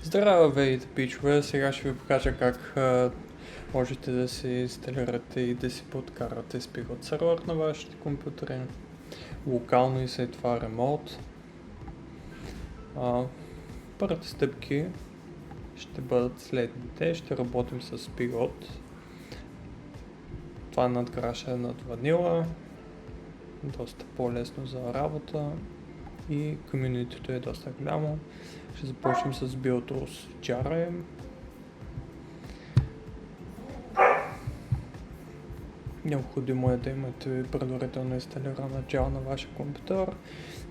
Здравейте, пичове! Сега ще ви покажа как можете да си инсталирате и да си подкарате Spigot сервер на вашите компютъри. Локално и след това ремонт. Първите стъпки ще бъдат следните. Ще работим с Spigot. Това надграждане над ванила. Доста по-лесно за работа. И комюнитито е доста голямо. Ще започнем с BioTools Jara. Необходимо е да имате предварително инсталирана Java на вашия компютър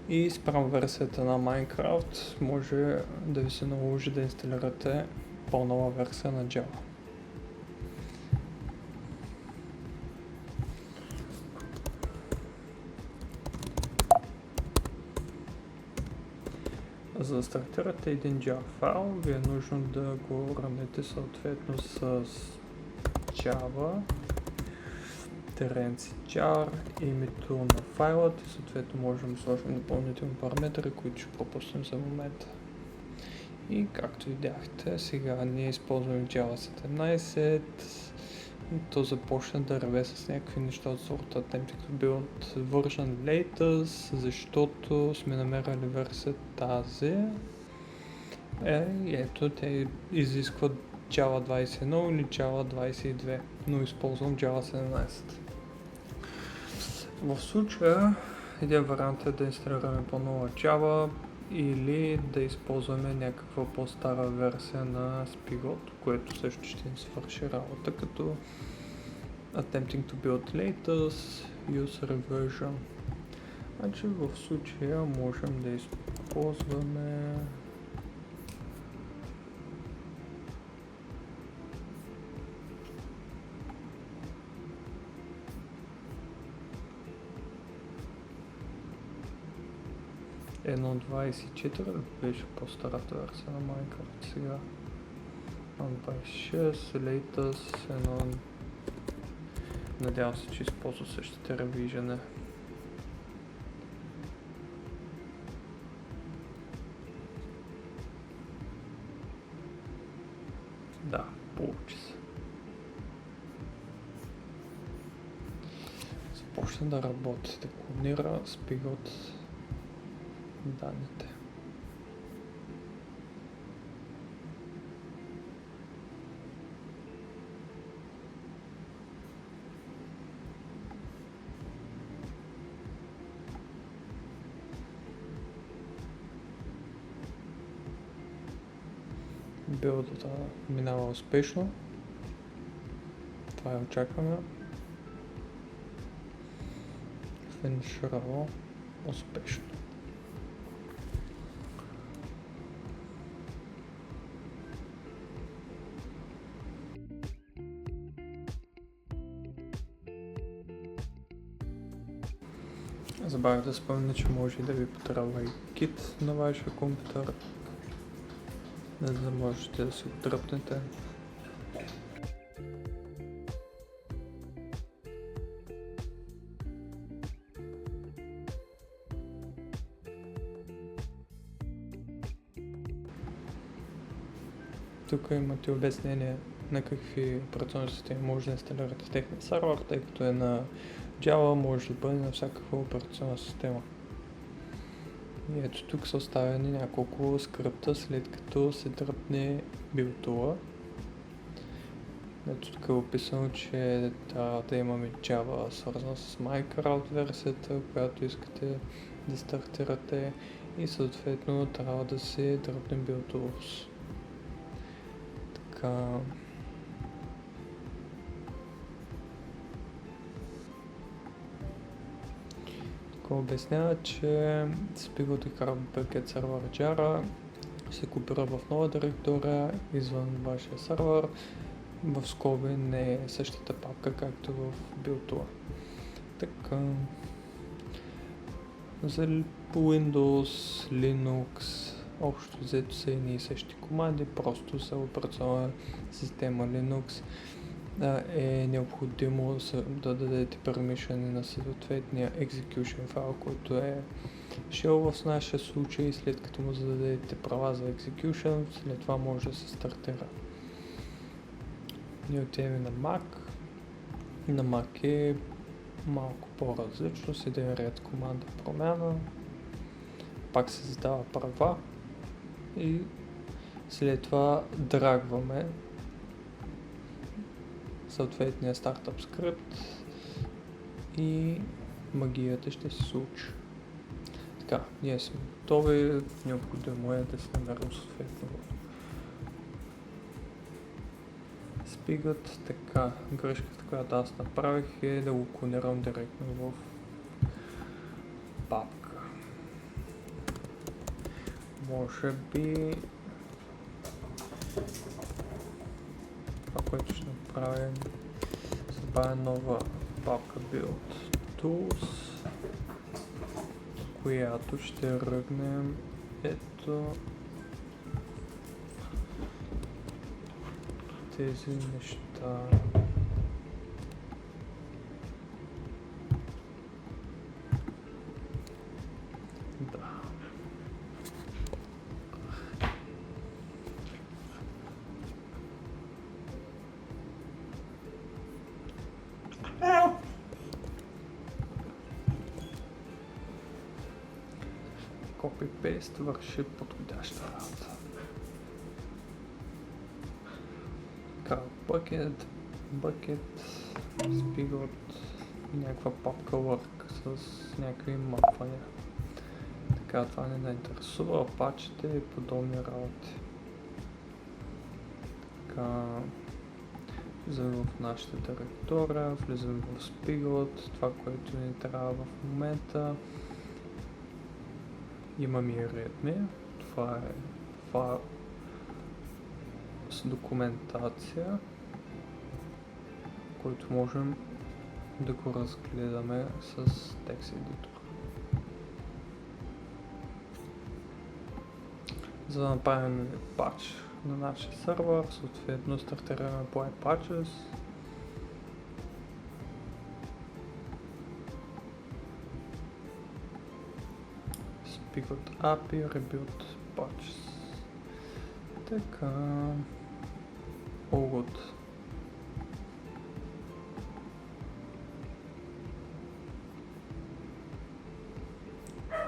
и спрямо версията на Minecraft може да ви се наложи да инсталирате по-нова версия на Java. За да стартирате един Java файл, ви е нужно да го равните съответно с Java, jar, името на файлът и съответно можем да сложим допълнителни параметри, които ще пропуснем за момента. И както видяхте, сега ние използваме Java 17 и то започна да реве с някакви неща от сорта Attempting to Build Version Latest, защото сме намерили версия тази. Ето, те изискват Java 21 или Java 22, но използвам Java 17. В случая един вариант е да инсталираме по-нова Java или да използваме някаква по-стара версия на Spigot, което също ще ни свърши работа, като Attempting to Build Latest, User Version. Значи в случая можем да използваме едно 24, беше по-старата версия на Minecraft сега. 1.26, Latest, надявам се, че използва същите ревижене. Да, получи се. Започна да работи, да клонира Spigot данните. Билдата минава успешно. Това я очакваме. Финиширало успешно. Забравях да спомня, че може да ви потребва и кит на вашия компютър, за да можете да си го дръпнете. Тук имате обяснение на какви операционни системи може да инсталирате в техния сервер, тъй като е на Java, може да бъде на всякаква операционна система. И ето тук са оставени няколко скрипта, след като се дръпне билтула. Ето тук е описано, че трябва да имаме Java свързана с Minecraft версията, която искате да стартирате и съответно трябва да се дръпне BioTools. Така. Обяснява, че Spigot и Packet сервер Jara се копира в нова директория извън вашия сервер. В скоби не е същата папка, както в BioTools. Така. За Windows, Linux, общо взето са едни и същи команди, просто за операционна система Linux е необходимо да дадете permission на съответния execution файл, който е Shell в нашия случай, след като му зададете права за execution, след това може да се стартира. Ние отиваме на Mac. На Mac е малко по-различно, с един ред команда промяна. Пак се задава права и след това драгваме съответния стартъп скрипт и магията ще се случи. Така, ние сме готови, необходимо е да се намерим съответно спигът. Така, грешката, която аз направих е да го клонирам директно в папка. Може би това, което ще направим, събавя нова папка Build Tools, която ще ръгнем ето тези неща. Да. Copy-paste върши подходяща работа. Така, bucket, спигот, някаква папка work с някакви мапвания. Така, това не интересува, апачите и подобни работи. Така, влизаме в нашата директора, влизаме в спигот, това, което ни трябва в момента. Имаме и readme, това е файл с документация, който можем да го разгледаме с текст едитор. За да направим патч на нашия сървър, съответно стартираме по iPatches. Spigot API, Rebuild Patches. Така, good.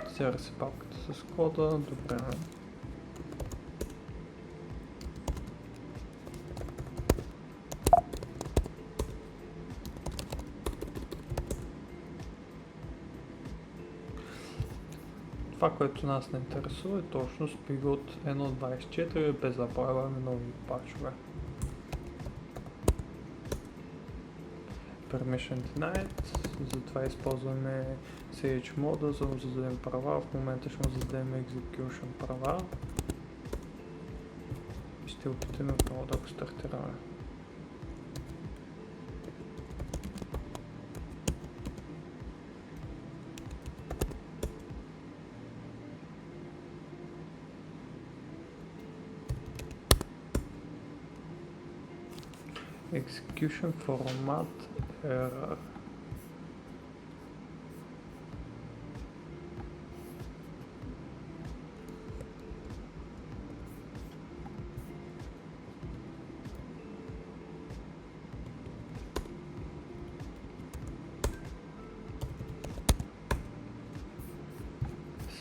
Сега си папката с кода, добре. Това, което нас не интересува е точно Spigot 1.24, без да правяме нови пачове. Permission denied, затова използваме CH мода, за да му зададем права. В момента ще му зададем execution права. И ще опитаме отново да го стартираме. Execution format error.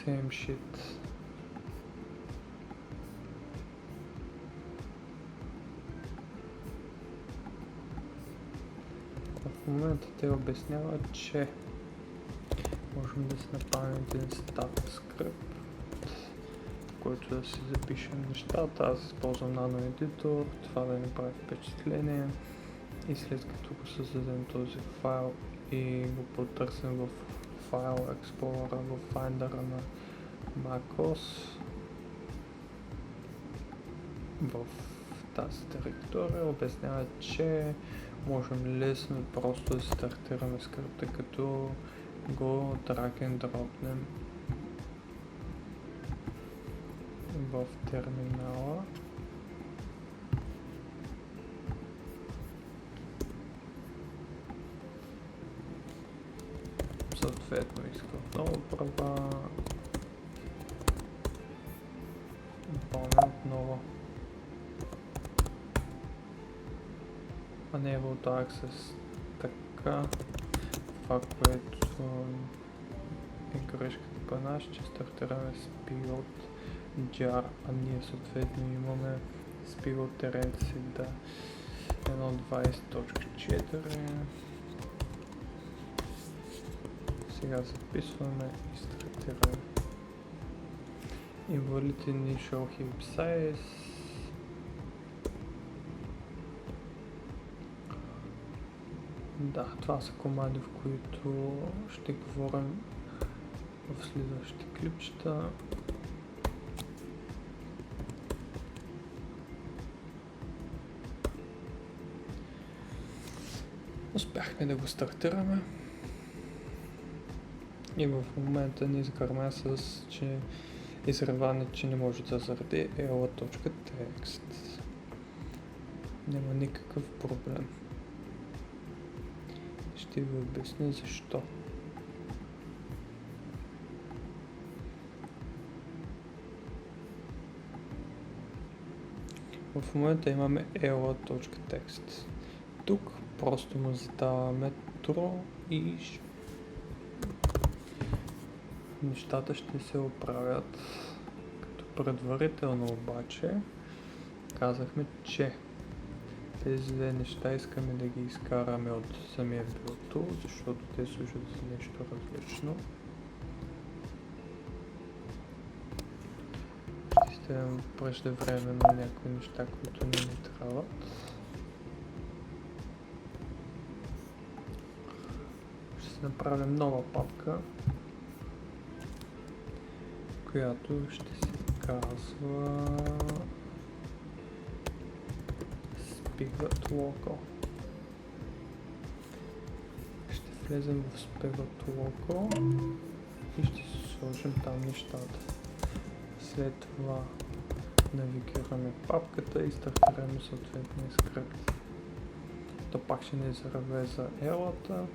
Same shit. В момента те обясняват, че можем да си направим един стат скрипт, в който да си запишем нещата. Аз използвам NanoEditor, това да ни прави впечатление и след като го създадем този файл и го потърсим в файл Explorer, в Finder на macOS, в тази директория обясняват, че можем лесно и просто да стартираме скрипта, като го drag and dropнем в терминала. Съответно иска много права. Enable to access. Така. Това, което е грешката по нас, че стартираме с pilot jar, а ние съответно имаме с pilot rent да 1.20.4. Сега записваме и стартираме. Invalid initial heap size. Да, това са команди, в които ще говорим в следващите клипчета. Успяхме да го стартираме. И в момента ни изгърме с, че изреване, че не може да заради ela.text. Няма никакъв проблем. Ще ви обясня защо. В момента имаме ela.text. Тук просто му задаваме true и нещата ще се оправят. Като предварително обаче казахме, че тези две неща искаме да ги изкараме от самия build, защото те служат за нещо различно. Ще изтеглям преждевременно някои неща, които не ни трябват. Ще си направим нова папка, която ще се казва Pivot Local. Ще влезем в Pivot Local и ще си сложим там нещата. След това навигираме папката и стартираме съответния скрипт. То пак ще ни зареве за елата,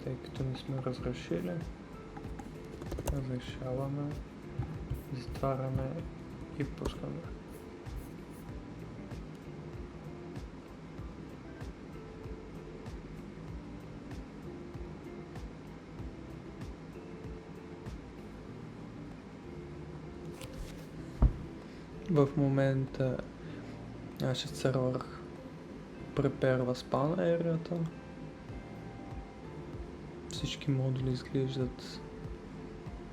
тъй като не сме разрешили. Разрешаваме, затваряме и пускаме. В момента нашия сервер преперва спан ерията. Всички модули изглеждат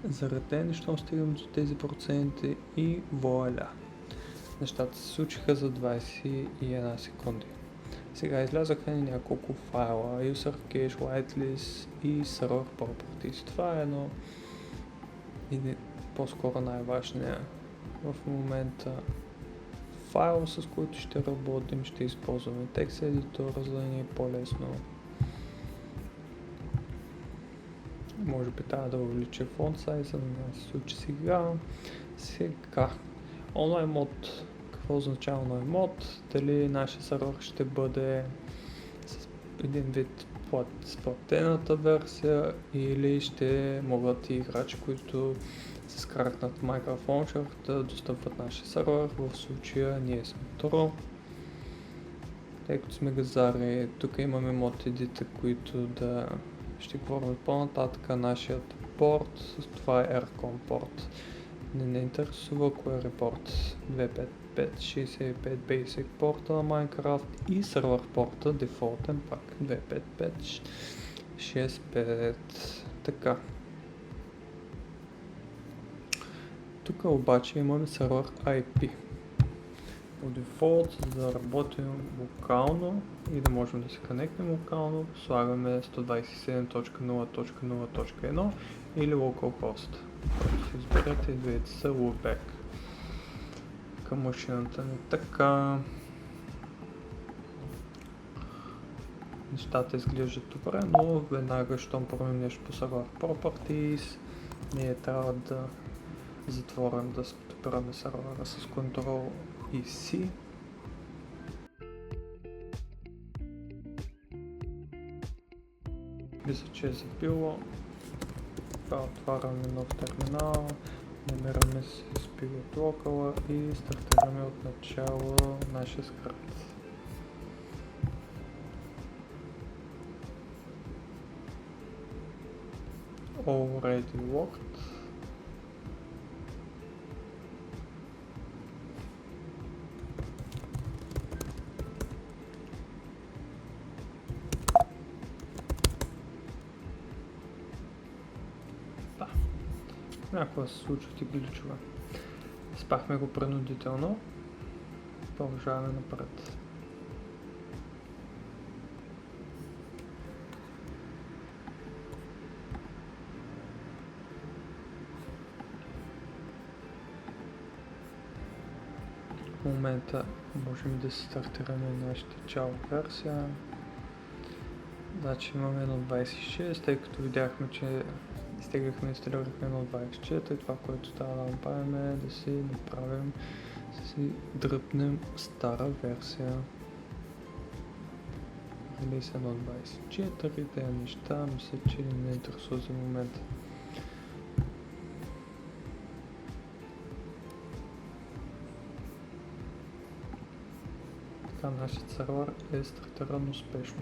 заредени, щом стигам до тези проценти и вуаля. Нещата се случиха за 21 секунди. Сега излязаха ни няколко файла, User Cache, Whitelist и Server Properties. Това е едно или по-скоро най-важният в момента файл, с който ще работим. Ще използваме текст едитора, за да ни е по-лесно. Може би трябва да увелича фонт сайза, но не се случи сега. Онлайн мод. Какво означава онлайн мод? Дали нашия сервер ще бъде с един вид с платената версия или ще могат и играчи, които се скаркнат Minecraft Launcher да достъпват нашия сервер. В случая ние сме True. Тъй като сме газари, тук имаме мод едита, които да ще говорим по-нататък. Нашият порт, това е AirCom порт. Не интересува кое е порт 25565 Basic порта на Minecraft и сервер порта дефолтен пак 25565. Така. Тук обаче имаме сервер IP. По дефолт, за да работим локално и да можем да се конектим локално, слагаме 127.0.0.1 или localhost. Който се изберете и двете са loopback към машината ни. Така. Нещата изглеждат добре, но веднага, щом променим нещо по Server Properties, ние трябва да затворим, да спираме сервера с Ctrl и C. Мисля, че е запило. Това отваряме нов терминал, намираме си Pivot Local и стартираме от начало нашия скрипт. already locked. Да, някога се случват и гличове. Спахме го принудително. Продължаваме напред. В момента можем да се стартираме нашата чао версия. Значи имаме 1.26, тъй като видяхме, че изтеглихме и инсталирахме 1.24 и това, което трябва да направим е да си направим, да си дръпнем стара версия. Релиз 1.24, тези неща мисля, че не интересува за момента. Така, нашият сервер е стартиран успешно.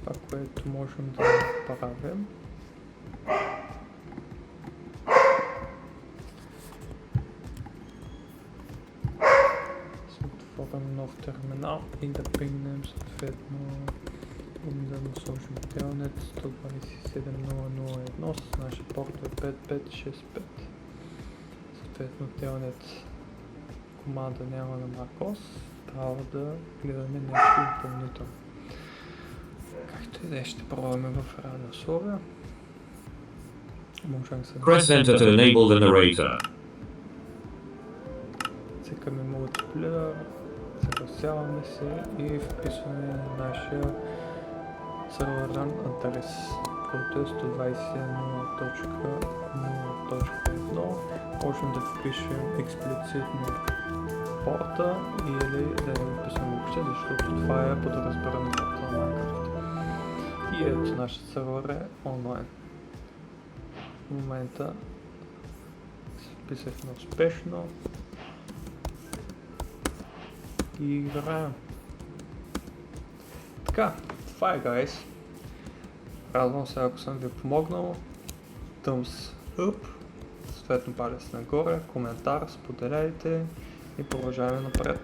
Това, което можем да направим, отворим нов терминал и да пингнем съответно, да му сложим телнет 127.0.0.1 с нашия порт е 5565. Съответно телнет команда няма на macOS, трябва да гледаме нещо допълнително. Както и да ще пробваме в реални условия. Можем да се Press Enter to enable the narrator. цикаме мултиплеер, съгласяваме се и вписваме нашия сервер run адрес, който е 127.0.0.1. Можем да впишем експлицитно порта или да не го писаме въобще, защото това е подразбрана порта на Minecraft. И ето нашия сервер е онлайн. В момента се вписахме успешно и играем. Така, това е, guys. Радвам се, ако съм ви помогнал. Thumbs up, съответно палец нагоре, коментар, споделяйте и продължаваме напред.